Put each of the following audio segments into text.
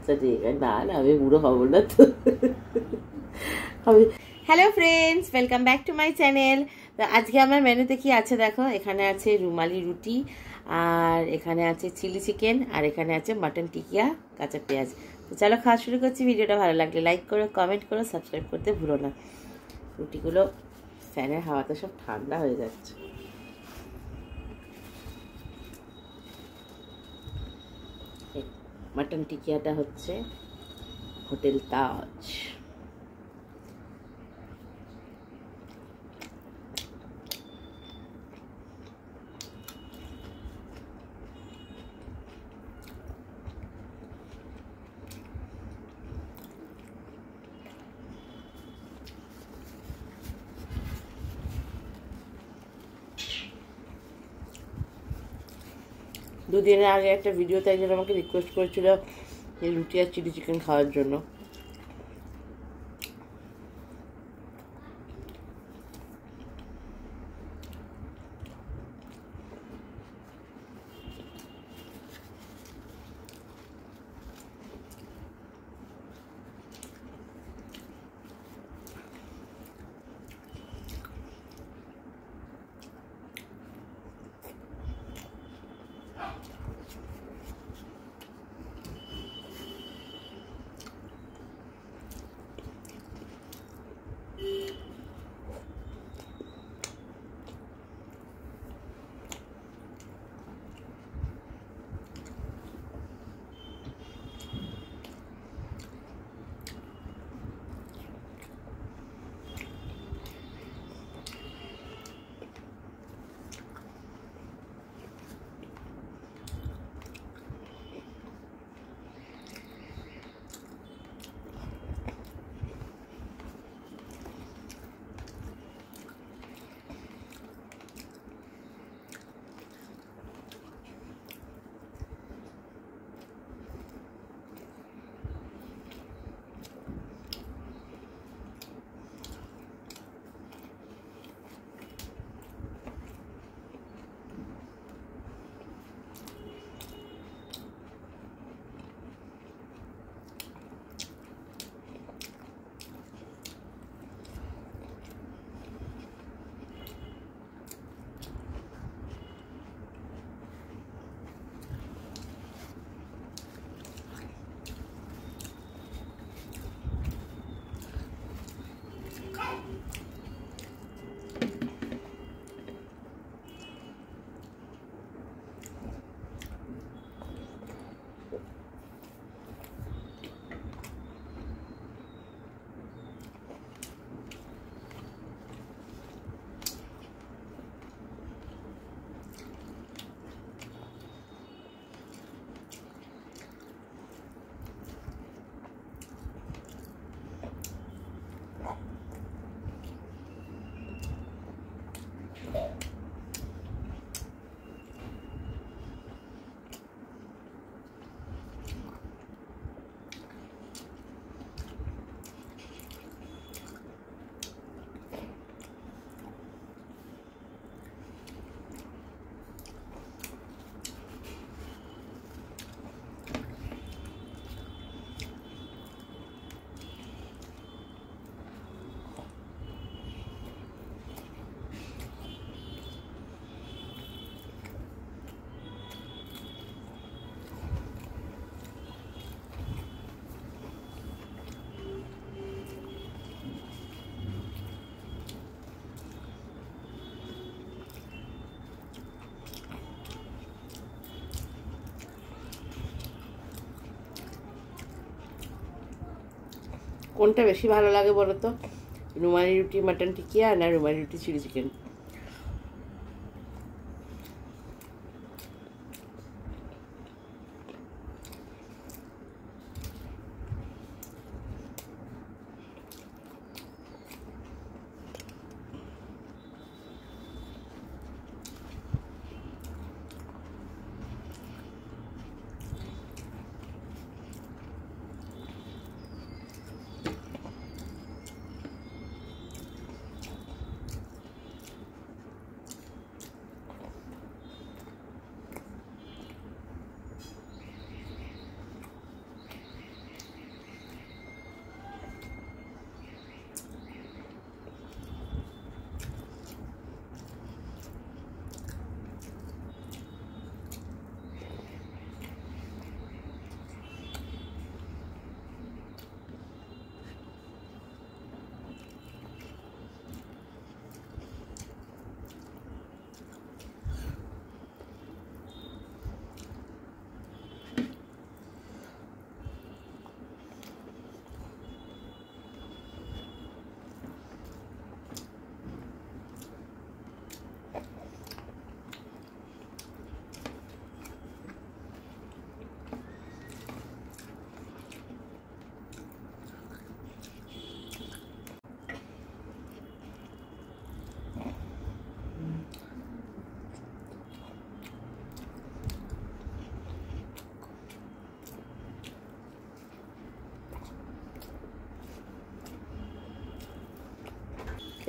আচ্ছা ঠিক আছে, না না আমি বুড়ো হবো না তো আমি। Hello friends, welcome back to my channel. তো আজকে আমার মেনুতে কি আছে দেখো, এখানে আছে রুমালি রুটি, আর এখানে আছে চিলি চিকেন, আর এখানে আছে মাটন টিকিয়া কাঁচা পেঁয়াজ। তো চলো খাওয়া শুরু করছি। ভিডিওটা ভালো লাগলে লাইক করো, কমেন্ট করো, সাবস্ক্রাইব করতে ভুলো না। রুটিগুলো ফ্যানের হাওয়াতে সব ঠান্ডা হয়ে যাচ্ছে। মাটন টিকিয়াটা হচ্ছে হোটেল তাজ। দুদিনের আগে একটা ভিডিওতে একজন আমাকে রিকোয়েস্ট করেছিল এই রুটি আর চিলি চিকেন খাওয়ার জন্য। কোনটা বেশি ভালো লাগে বলো তো, রুমালি রুটি মাটন টিকিয়া না রুমালি রুটি চিলি চিকেন?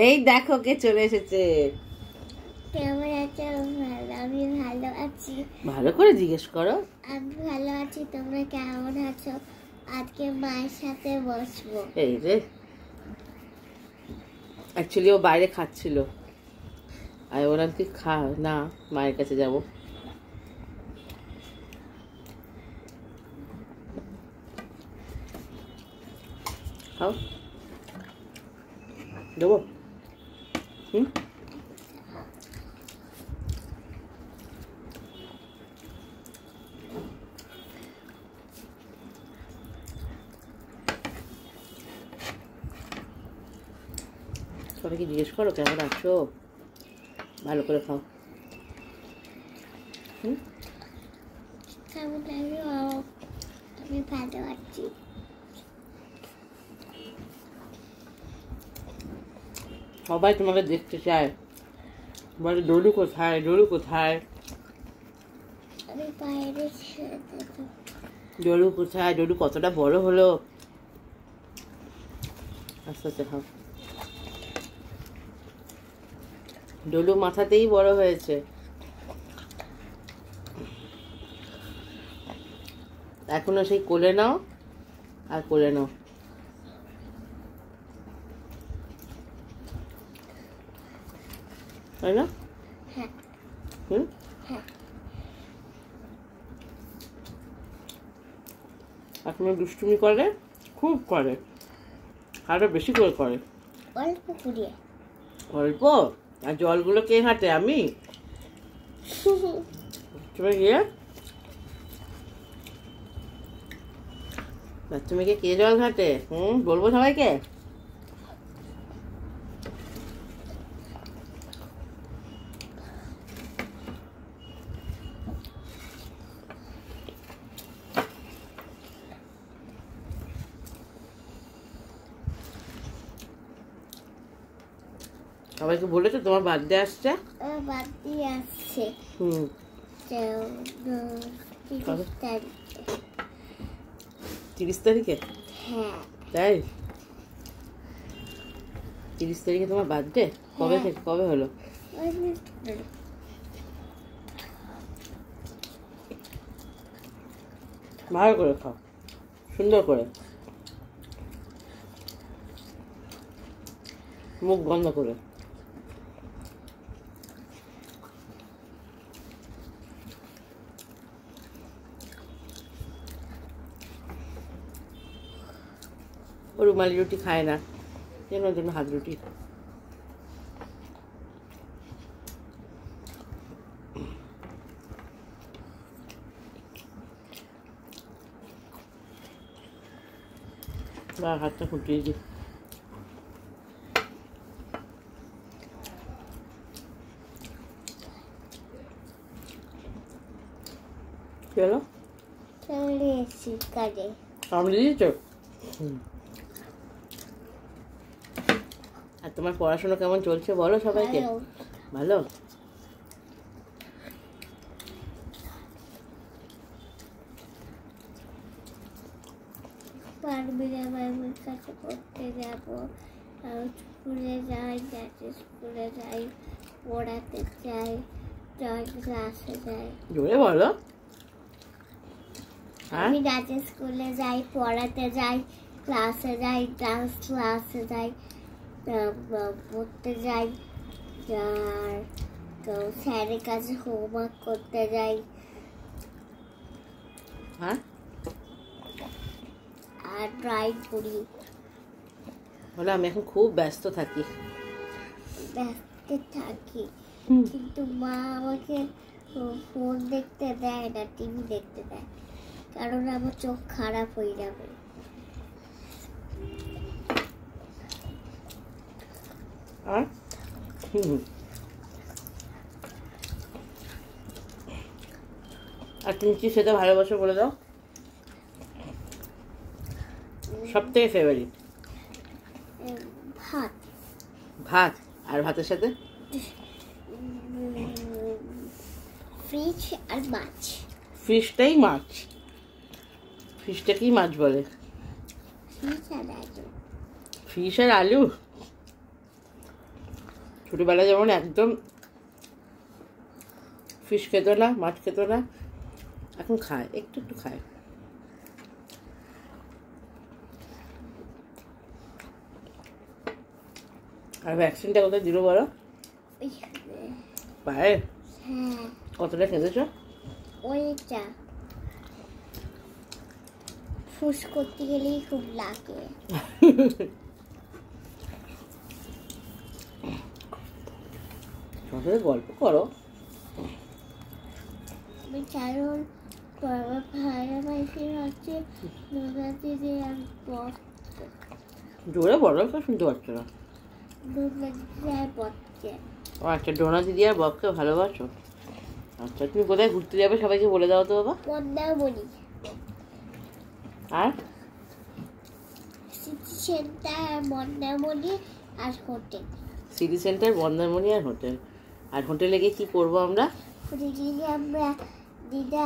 এই দেখো কে চলে এসেছে। কেমন আছো? ভালো, আমি ভালো আছি। ভালো করে জিজ্ঞেস করো। আমি ভালো আছি, তোমরা কেমন আছো? আজকে মায়ের সাথে বসবো। এই রে, অ্যাকচুয়ালি ও বাইরে খাচ্ছিল, আর ওরা তুই খা না, মায়ের কাছে যাব। খাও, দেবো। হুম, সবাইকে জিজ্ঞেস করো কেমন আছো, ভালো করে খাও। হুম, কেমন আছো? আমি ভালো আছি। সবাই তোমাকে দেখতে চায়, বলে ডলু কোথায়, ডলু কোথায়, আমি বাইরে ছেড়ে দেবো। ডলু কোথায়, ডলু কতটা বড় হলো। আস্তে আস্তে খাও। ডলু মাথাতেই বড় হয়েছে, এখনো সেই কোলে নাও আর কোলে নাও। তাই না? হ্যাঁ। হুম, হ্যাঁ। এখনো দুষ্টুমি করে, খুব করে, আরো বেশি করে করে। অল্প কুড়িয়ে। অল্প? আর জলগুলো কে হাঁটে? আমি? তুমি গিয়ে তুমি কে জল ঘাটে? বলবো সবাইকে? সবাইকে বলেছো তোমার বার্থডে আসছে? আমার বাড়ি আসছে। 30 তারিখে। 30 তারিখে? হ্যাঁ। তাই? 30 তারিখে তোমার বার্থডে? কবে থেকে, কবে হলো? ভালো করে খাও, সুন্দর করে, মুখ বন্ধ করে। ও রুমালি রুটি খায় না, কেন? ওর জন্য হাত রুটি। বা হাতটা ফুটিয়ে দিই। চলো, চলে এসছি কাজে। সামনে দিয়েছো? আর তোমার পড়াশোনা কেমন চলছে বলো সবাইকে। ভালো? পারবিনা ম্যামের কাছে পড়তে যাবো, স্কুলে যাই, যাতে স্কুলে যাই, পড়াতে যাই, ড্রয়িং ক্লাসে যাই। জোরে বলো। আমি নাচের স্কুলে যাই, পড়াতে যাই, ক্লাসে যাই, ডান্স ক্লাসে যাই, পড়তে যাই, আর তো স্যারের কাছে হোমওয়ার্ক করতে যাই। হ্যাঁ, আর ড্রয়িং করি। বলে আমি এখন খুব ব্যস্ত থাকি। ব্যস্ত থাকি, কিন্তু মা আমাকে ফোন দেখতে দেয় না, টিভি দেখতে দেয়, কারণ আমার চোখ খারাপ হয়ে যাবে। আর তুমি কি সেটা ভালোবাসো বলে দাও, সব থেকে ফেভারিট? ভাত। ভাত? আর ভাতের সাথে? ফিশ আর মাছ। ফিশটাই মাছ? ফিশটাকেই মাছ বলে? ফিশ আর আলু। ফিশ আর আলু? ছোটোবেলায় যেমন একদম ফিশ খেত না, মাছ খেত না, এখন খায়, একটু একটু খায়। আর ভ্যাকসিনটা কোথায় দিল বলো? পায়ে? হ্যাঁ। কতটা খেতেছ? ওইটা ফুস করতে গেলেই খুব লাগে। গল্প করো। আমি কারণ ভাইরা মাইসের হচ্ছে নদী দিয়ে আমি জোরে বলো, শুনতে পাচ্ছ না। ও আচ্ছা, ডোনা দিদি আর ববকে ভালোবাসো। আচ্ছা, তুমি কোথায় ঘুরতে যাবে সবাইকে বলে দাও তো বাবা। মন্দারমণি আর সিটি সেন্টার, মন্দারমণি আর হোটেল। সিটি সেন্টার, মন্দারমণি আর হোটেল। আর হোটেলে গিয়ে কি করবো আমরা? হোটেলে আমরা দিদা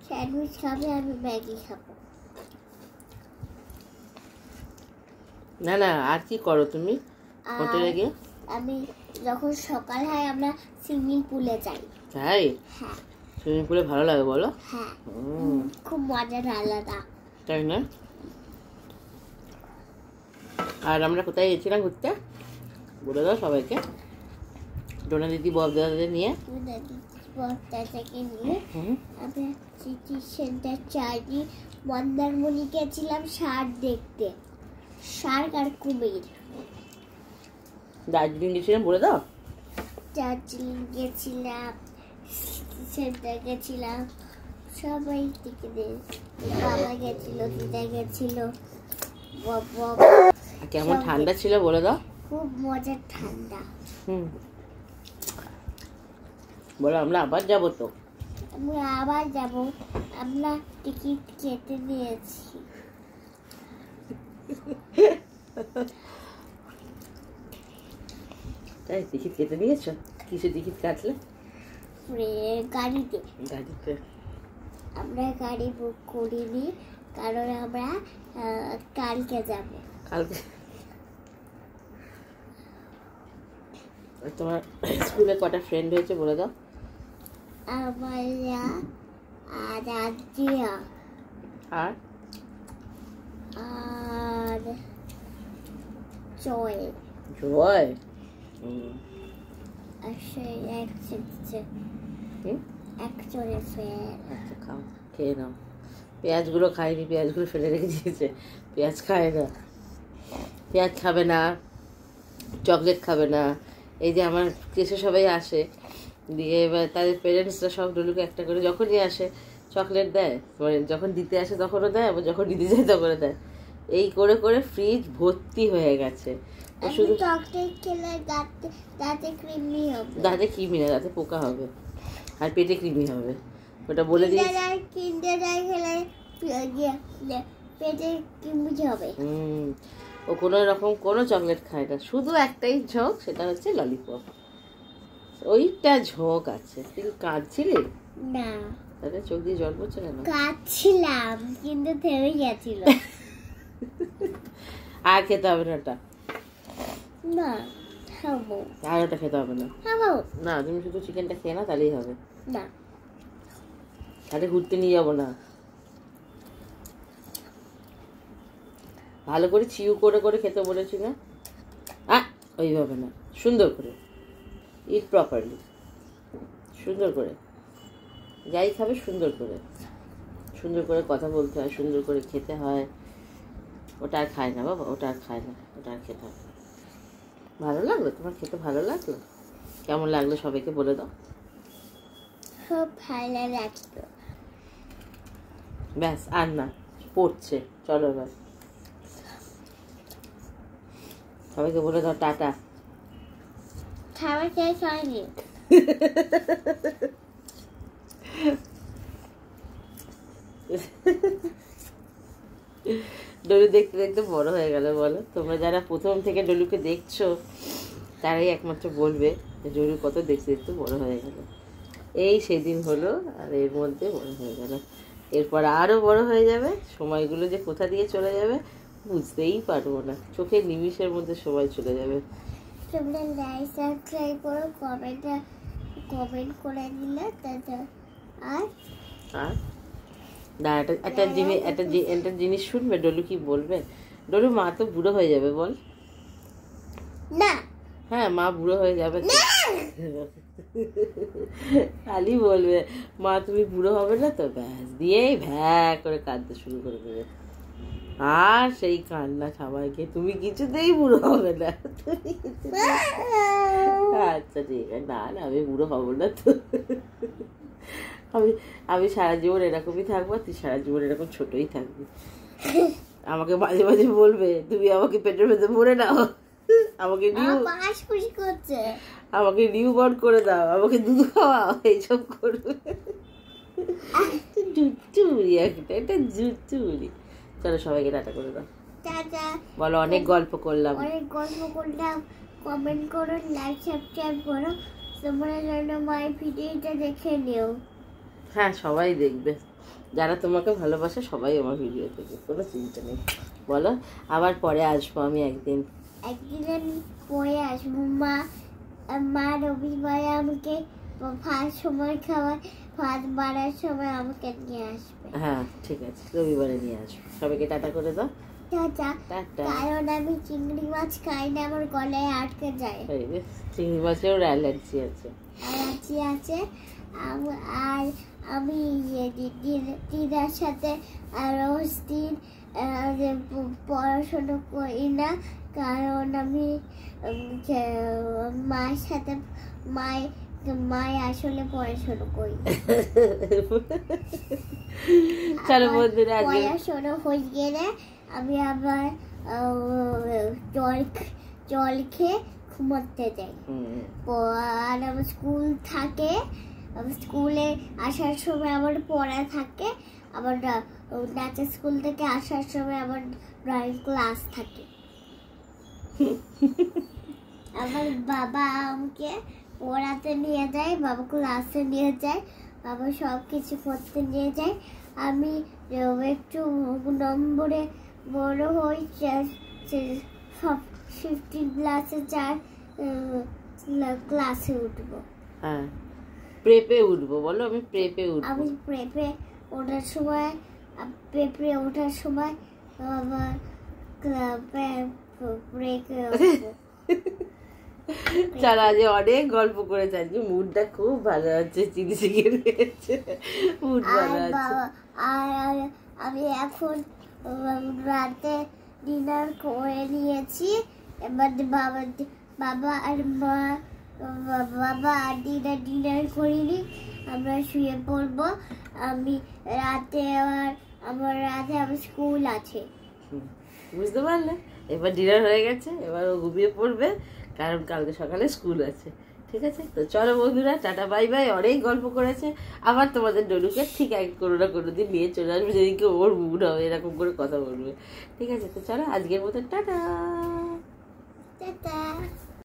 স্যান্ডউইচ খাবে, আমি ম্যাগি খাবো। না না, আর কি করো তুমি হোটেলে গিয়ে? আমি যখন সকাল হয় আমরা সুইমিং পুলে যাই। তাই? হ্যাঁ। সুইমিং পুলে ভালো লাগে বলো? হ্যাঁ, খুব মজার আলাদা। তাই না? আর আমরা কোথায় গেছিলাম ঘুরতে বলে দাও সবাইকে। ডোনা দিদি বব দাদাদের নিয়ে আমরা সিটি সেন্টার চাইনি, মন্দারমণি গেছিলাম শার্ক দেখতে, শার্ক আর কুমির। দার্জিলিং গেছিলাম বলে দাও। দার্জিলিং গেছিলাম, সিটি সেন্টার গেছিলাম, সবাই থেকে বাবা গেছিল, দিদা গেছিল। কেমন ঠান্ডা ছিল বলে দাও। খুব মজার ঠান্ডা। বলো, আমরা আবার যাবো তো। আমরা আবার যাব, আমরা টিকিট কেটে নিয়েছি। তাই টিকিট কেটে নিয়েছো? কিসে টিকিট কাটলে? গাড়িতে। গাড়িতে? আমরা গাড়ি বুক করিনি, কারণ আমরা কালকে যাব। কালকে? তোমার স্কুলে কটা ফ্রেন্ড হয়েছে বলে দাও। আমারা আর রাজিয়া আর আর জয়। জয়? একজনের ফ্রেন্ড। আচ্ছা, খাও, খেয়ে নাও। পেঁয়াজগুলো খায়নি, পেঁয়াজগুলো ফেলে রেখে দিয়েছে। পেঁয়াজ খায় না, পেঁয়াজ খাবে না, চকলেট খাবে না। এই যে আমার কেসে সবাই আসে, দিয়ে এবার তাদের পেরেন্টসরা সব ডলুকে একটা করে যখনই আসে চকলেট দেয়, মানে যখন দিতে আসে তখনও দেয়, আবার যখন দিতে যায় তখনও দেয়। এই করে করে ফ্রিজ ভর্তি হয়ে গেছে। শুধু চকলেট খেলে দাঁতে কৃমি হবে। দাঁতে কৃমি না, দাঁতে পোকা হবে আর পেটে কৃমি হবে, ওটা বলে দিই। কিন্ডার জয় খেলে পেটে কৃমি হবে। ও কোনো রকম কোনো চকলেট খায় না, শুধু একটাই ঝোঁক, সেটা হচ্ছে ললিপপ। ওইটা ঝোঁক আছে। তুই কাঁদছিলি? না। তাহলে চোখ দিয়ে জল পড়ছে কেন? কাঁদছিলাম কিন্তু থেমে গেছিল। আর খেতে হবে না ওটা। না, খাবো। আর ওটা খেতে হবে না। খাবো না, তুমি শুধু চিকেনটা খেয়ে না, তাহলেই হবে। না, তাহলে ঘুরতে নিয়ে যাবো না। ভালো করে চিউ করে করে খেতে বলেছি না? ওইভাবে না, সুন্দর করে ইট প্রপারলি, সুন্দর করে যাই খাবে সুন্দর করে কথা বলতে হয়, সুন্দর করে খেতে হয়। ওটা আর খায় না বাবা, ওটা আর খায় না, ওটা আর খেতে হয়। ভালো লাগলো তোমার খেতে? ভালো লাগলো? কেমন লাগলো সবাইকে বলে দাও। খুব ভালো লাগলো। ব্যাস, আর না, পড়ছে। চলো এবার সবাইকে বলে দাও টাটা। খাবার শেষ হয়নি। ডলু দেখতে দেখতে বড় হয়ে গেল। বলো, তোমরা যারা প্রথম থেকে ডলুকে দেখছো তারাই একমাত্র বলবে যে ডলু কত দেখতে দেখতে বড় হয়ে গেল। এই সেদিন হলো, আর এর মধ্যে বড় হয়ে গেল। এরপর আরও বড় হয়ে যাবে, সময়গুলো যে কোথা দিয়ে চলে যাবে বুঝতেই পারবো না, চোখের নিমিষের মধ্যে সময় চলে যাবে। তোমরা লাইক সাবস্ক্রাইব করো, কমেন্ট করে দিলে আর আর না একটা জিনিস শুনবে ডলু কি বলবে? ডলু মা তো বুড়ো হয়ে যাবে বল। না হ্যাঁ মা বুড়ো হয়ে যাবে খালি বলবে মা তুমি বুড়ো হবে না তো, ব্যাস দিয়েই ভ্যা করে কাঁদতে শুরু করে দেবে। আর সেই কান্না সবাইকে তুমি কিছুতেই বুড়ো হবে না। আচ্ছা ঠিক আছে, না না আমি বুড়ো হবো না তো। আমি সারা জীবন এরকমই থাকবো, তুই সারা জীবন এরকম ছোটই থাকবি। আমাকে মাঝে মাঝে বলবে তুমি আমাকে পেটের ভেতর ভরে নাও, আমাকে নিউ বর্ন করে দাও, আমাকে দুধ খাওয়াও, এইসব করবে। জুটুরি একটা, এটা জুটুরি। চলো সবাইকে টাটা করে দাও। বলো অনেক গল্প করলাম। কমেন্ট করো, লাইক সাবস্ক্রাইব করো, তোমরা যেন আমার ভিডিওটা দেখে নিও। হ্যাঁ সবাই দেখবে, যারা তোমাকে ভালোবাসে সবাই আমার ভিডিও দেখবে, কোনো চিন্তা নেই। বলো আবার পরে আসবো আমি একদিন আমি পরে আসবো। মা রবিবারে আমাকে ফার্স্ট সময় ভাত বাড়ার সময় আমাকে নিয়ে আসবে। হ্যাঁ ঠিক আছে, রবিবারে নিয়ে আসবো। সবাইকে টাটা করে দাও। কারণ আমি চিংড়ি মাছ খাই না, আমার গলায় আটকে যায়। চিংড়ি মাছের অ্যালার্জি আছে। আর আমি দিদার সাথে রোজ দিন পড়াশোনা করি না, কারণ আমি মায়ের সাথে মায় আসলে পড়াশোনা করি। চলো বন্ধুরা, পড়াশোনা হয়ে গেলে আমি আবার জল খেয়ে ঘুমাতে যাই। আর আমার স্কুল থাকে, স্কুলে আসার সময় আমার পড়া থাকে, আবার নাচের স্কুল থেকে আসার সময় আমার ড্রয়িং ক্লাস থাকে। আমার বাবা আমাকে পড়াতে নিয়ে যায়, বাবা ক্লাসে নিয়ে যায়, বাবা সব কিছু করতে নিয়ে যায়। আমি একটু নম্বরে বড় হই, 15 ক্লাসে ক্লাসে উঠবো। হ্যাঁ প্রেপে উঠবো, বলো আমি প্রেপে উঠবো। আমি প্রেপে ওঠার সময় আবার চলো আজ অনেক গল্প করেছে, আজকে মুডটা খুব ভালো আছে, চিলি চিকেন খেয়েছে, মুড ভালো আছে। আর আমি এখন রাতে ডিনার করে নিয়েছি, এবার বাবা আর মা ডিনার করিনি, আমরা শুয়ে পড়বো। আমি রাতে আমার স্কুল আছে, বুঝতে পারলে? এবার ডিনার হয়ে গেছে, এবার ও ঘুমিয়ে পড়বে, কারণ কালকে সকালে স্কুল আছে। ঠিক আছে, তো চলো বন্ধুরা, টাটা বাই বাই। অনেক গল্প করেছে, আবার তোমাদের ডলুকে ঠিক এক কোনো না কোনো দিন নিয়ে চলে আসবে, যেদিনকে ওর মুড হবে এরকম করে কথা বলবে। ঠিক আছে, তো চলো আজকের মতো টাটা।